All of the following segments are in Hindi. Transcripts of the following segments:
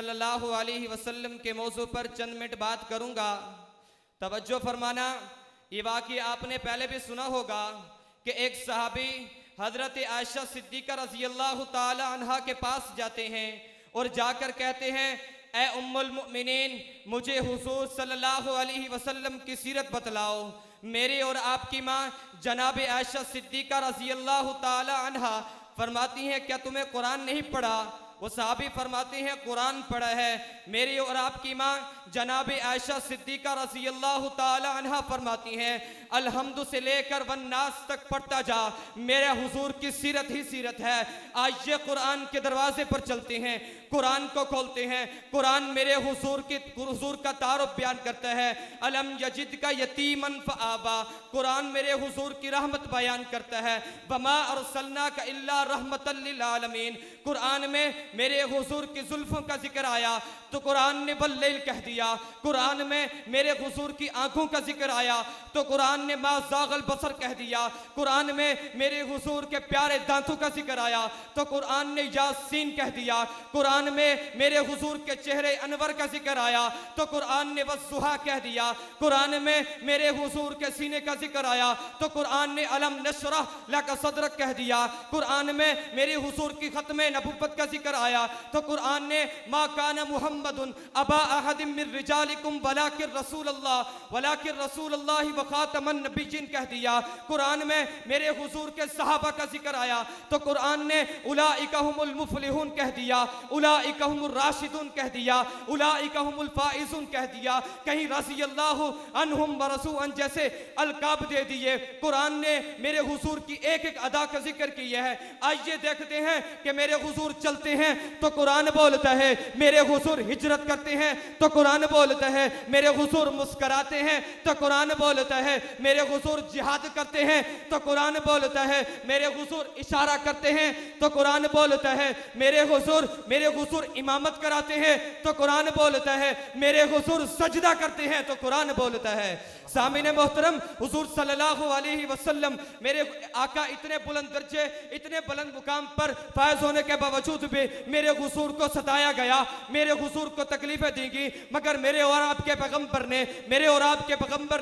सल्लल्लाहु अलैहि वसल्लम के मौजू पर चंद मिनट बात करूंगा। तवज्जो फरमाना, ये वाक़या आपने पहले भी सुना होगा कि एक सहाबी हजरत आयशा सिद्दीका रज़ी अल्लाह ताला अन्हा के पास जाते हैं और जाकर कहते हैं, ए उम्मुल मुमिनीन, मुझे हुजूर सल्लल्लाहु अलैहि वसल्लम की सीरत बतलाओ। मेरे और आपकी माँ जनाब आयशा सिद्दीका रज़ी अल्लाह ताला अन्हा फरमाती हैं, क्या तुम्हें कुरान नहीं पढ़ा? वो सहाबी फरमाते हैं, कुरान पढ़ा है। मेरी और आपकी माँ जनाब आयशा सिद्दीका रज़ी अल्लाह ताला अन्हा फरमाती हैं, अलहम्दु से लेकर वन्नास तक पढ़ता जा, मेरे हुजूर की सीरत ही सीरत है। आज ये कुरान के दरवाजे पर चलते हैं, कुरान को खोलते हैं। कुरान मेरे हुजूर का तारुफ बयान करता है, अलम यजिद का यतीमन फआबा। कुरान मेरे हुजूर की रहमत बयान करता है, वमा अरसलना का इल्ला रहमतल लिल आलमीन। कुरान में मेरे हुजूर की जुल्फों का जिक्र आया तो कुरान ने वल्लैल कह दिया। कुरान में मेरे हुजूर की आंखों का जिक्र आया तो कुरान ने मा ज़ागल बसर कह दिया। कुरान में मेरे हुजूर के प्यारे दांतों का जिक्र आया तो कुरान ने यासीन कह दिया। कुरान में मेरे हुजूर के चेहरे अनवर का जिक्र आया तो कुरान ने वस्सुहा कह दिया। कुरान में मेरे हुजूर के सीने का जिक्र आया तो कुरान ने अलम नशरह लक सदरक कह दिया। कुरान में मेरे हुजूर की खत्मे नबुव्वत का जिक्र आया तो कुरान ने मा कान मुहम्मदुन अबा अहदिम मिन रिजालिकुम वलाकिन रसूलुल्लाह व खातमन नबिय्यिन कह दिया। कुरान में मेरे हुजूर के सहाबा का जिक्र आया तो कुरान ने उलाइका हुमुल मुफलिहून कह दिया, उलाइका हुमुर राशिदून कह दिया, उलाइका हुमुल फाइजून कह दिया। कहीं रज़ियल्लाहु अन्हुम व रसूअन जैसे अलकाब दे दिए। कुरान ने मेरे हुजूर की एक एक अदा का जिक्र किया है। आइए देखते हैं कि मेरे हुजूर चलते हैं तो कुरान बोलता है, मेरे हुजूर हिजरत करते हैं तो कुरान बोलता है, मेरे हुजूर मुस्कुराते हैं तो कुरान बोलता है, मेरे हुजूर जिहाद करते हैं तो कुरान बोलता है, मेरे हुजूर इशारा करते हैं तो कुरान बोलता है, मेरे हुजूर इमामत कराते हैं तो कुरान बोलता है, मेरे हुजूर सजदा करते हैं तो कुरान बोलता है। सामीने मोहतरम, हुजूर सल्लल्लाहु अलैहि वसल्लम मेरे आका इतने बुलंद दर्जे, इतने बुलंद मुकाम पर फायज होने के बावजूद भी मेरे हुजूर को सताया गया, मेरे हुजूर को तकलीफें दी गई, मगर मेरे और आपके पैगंबर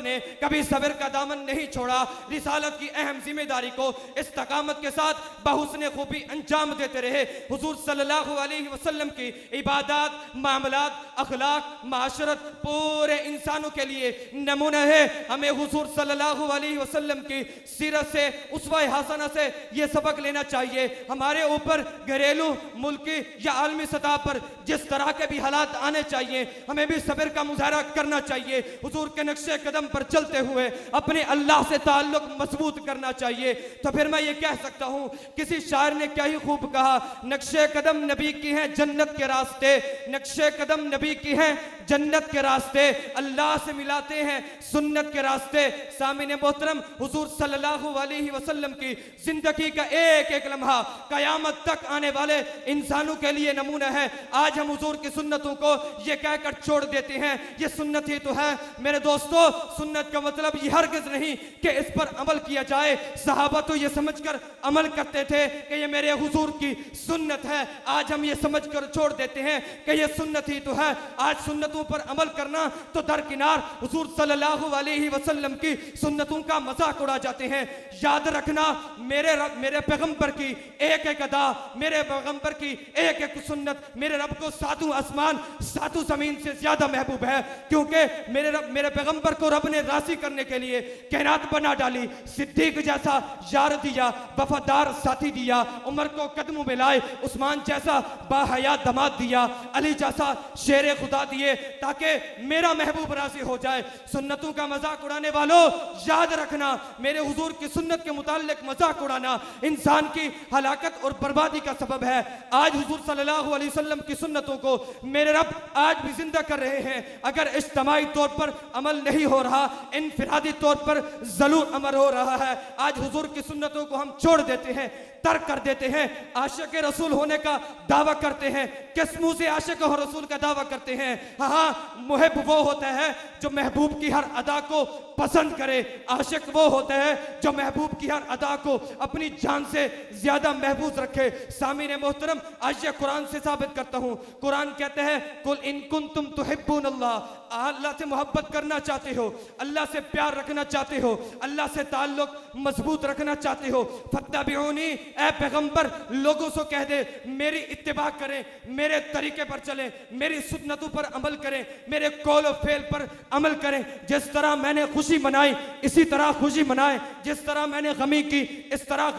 ने कभी सब्र का दामन नहीं छोड़ा। रिसालत की अहम जिम्मेदारी को इस्तकामत के साथ बहुस्ने खूबी अंजाम देते रहे। हुजूर सल्लल्लाहु अलैहि वसल्लम की इबादत, मामलात, अखलाक, माशरत पूरे इंसानों के लिए नमूना है। हमें हुजूर सल्लल्लाहु अलैहि वसल्लम की सीरत से, उसवा हसना से ये सबक लेना चाहिए। हमारे ऊपर घरेलू, मुल्की या आलमी सतह पर जिस तरह के भी हालात आने चाहिए, हमें भी सब्र का मुजाहरा करना चाहिए। हुजूर के नक्शे कदम पर चलते हुए अपने अल्लाह से ताल्लुक मजबूत करना चाहिए। तो फिर मैं ये कह सकता हूँ, किसी शायर ने क्या ही खूब कहा, नक्शे कदम नबी की हैं जन्नत के रास्ते, नक्शे कदम नबी की हैं जन्नत के रास्ते, अल्लाह से मिलाते हैं सुन्नत के रास्ते। सामीने मोहतरम, हुजूर सल्लल्लाहु अलैहि वसल्लम की जिंदगी का एक एक लम्हा कयामत तक आने वाले इंसानों के लिए नमूना है। आज हम हुजूर की सुन्नतों को ये कहकर छोड़ देते हैं, ये सुन्नत ही तो है। मेरे दोस्तों, सुन्नत का मतलब ये हरगिज नहीं कि इस पर अमल किया जाए। सहाबा तो ये समझकर अमल करते थे कि ये मेरे हुजूर की सुन्नत है। आज हम ये समझकर छोड़ देते हैं कि ये सुन्नत ही तो है। आज सुन्नतों पर अमल करना तो दरकिनार, हुजूर सल्लल्लाहु अलैहि वसल्लम की सुन्नतों का मजाक उड़ा जाते हैं। याद रखना, मेरे पैगंबर की एक एक अदा, मेरे पैगंबर की एक एक सुन्नत मेरे रब को सातों आसमान सातों जमीन से ज्यादा महबूब है, क्योंकि मेरे पैगंबर को रब ने राजी करने के लिए कायनात बना डाली। सिद्दीक जैसा यार दिया, वफादार साथी दिया, उमर को कदमों में लाए, उस्मान जैसा बाहया दमाद दिया, अली जैसा शेर खुदा दिए ताकि मेरा महबूब राजी हो जाए। सुन्नतों का मजाक उड़ाने वालों, याद रखना, मेरे हुजूर की सुन्नत के मुताल्लिक मजाक उड़ाना इंसान की हलाकत और बर्बादी का सबब है। आज हुजूर सल्लल्लाहु अलैहि वसल्लम की सुन्नतों को मेरे रब आज भी जिंदा कर रहे हैं। अगर इज्तिमाई तौर पर अमल नहीं हो रहा, इनफिरादी तौर पर जरूर अमल हो रहा है। आज हुजूर की सुन्नतों को हम छोड़ देते हैं, तर्क कर देते हैं, आशिक रसूल होने का दावा करते हैं। किस मुंह से आशिक और रसूल का दावा करते हैं? हाँ, मुहिब वो होता है जो महबूब की हर अदा को पसंद करे। आशिक वो होता है जो महबूब की हर अदा को अपनी जान से ज्यादा महबूब रखे। सामीन मोहतरम, आज कुरान से साबित करता हूं। कुरान कहते हैं, कुल इन कुंतुम तुहिब्बून अल्लाह, अल्लाह से मोहब्बत करना चाहते हो, अल्लाह से प्यार रखना चाहते हो, अल्लाह से ताल्लुक मजबूत रखना चाहते हो, फत्तबिऊनी, ए पैगंबर लोगों से कह दे मेरी इत्तिबा करें, मेरे तरीके पर चलें, मेरी सुन्नतों पर अमल करें, मेरे कौल और फेल पर अमल करें। जिस तरह मैंने खुशी मनाई इसी तरह खुशी मनाए, जिस तरह मैंने गमी की इस तरह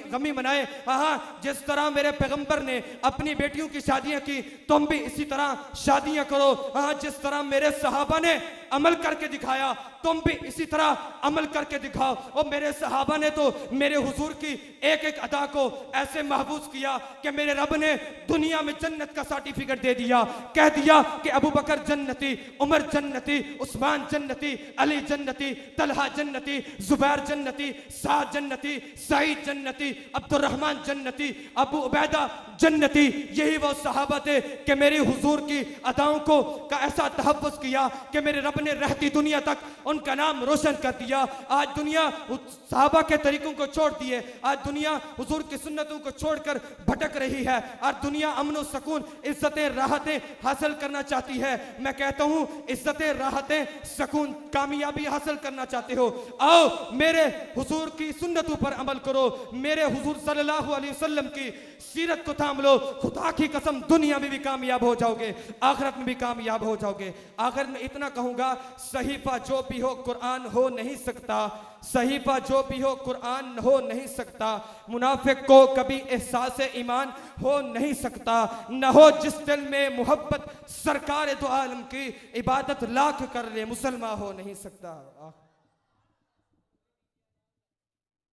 गमी मनाए। हाँ, जिस तरह मेरे पैगंबर ने अपनी बेटियों की शादियां की तुम भी इसी तरह शादियां करो। हाँ, जिस तरह मेरे सहाबा ने अमल करके दिखाया तुम भी इसी तरह अमल करके दिखाओ। और मेरे सहाबा ने तो मेरे हुजूर की एक एक अदा को ऐसे महफूज किया कि मेरे रब ने दुनिया में जन्नत का सर्टिफिकेट दे दिया। कह दिया कि अबू बकर जन्नती, उमर जन्नती, उस्मान जन्नती, अली जन्नती, तलहा जन्नती, जुबैर जन्नती, साद जन्नती, सईद जन्नती, अब्दुर्रहमान जन्नती, अबू उबैदा जन्नती। यही वो सहाबा थे कि मेरे हुजूर की अदाओं को का ऐसा तहफ़्फ़ुज़ किया कि मेरे रब ने रहती दुनिया तक उनका नाम रोशन कर दिया। आज दुनिया सहाबा के तरीकों को छोड़ दिए, आज दुनिया हुजूर की सुन्नतों को छोड़कर भटक रही है। आज दुनिया अमन सुकून, इज्जतें, राहतें हासिल करना चाहती है। मैं कहता हूं, इज्जतें, राहतें, सुकून, कामयाबी हासिल करना चाहते हो, आओ मेरे हुजूर की सुन्नतों पर अमल करो, मेरे हुजूर सल्लल्लाहु अलैहि वसल्लम की सीरत को थाम लो। खुदा की कसम, दुनिया में भी कामयाब हो जाओगे, आखिरत में भी कामयाब हो जाओगे। आखिर में इतना कहूंगा, सहीफा जो भी हो कुरान हो नहीं सकता, सहीफा जो भी हो कुरान हो नहीं सकता। मुनाफिक को कभी एहसास ईमान हो नहीं सकता, न हो जिस दिल में मोहब्बत सरकार दो आलम की, इबादत लाख कर ले मुसलमान हो नहीं सकता।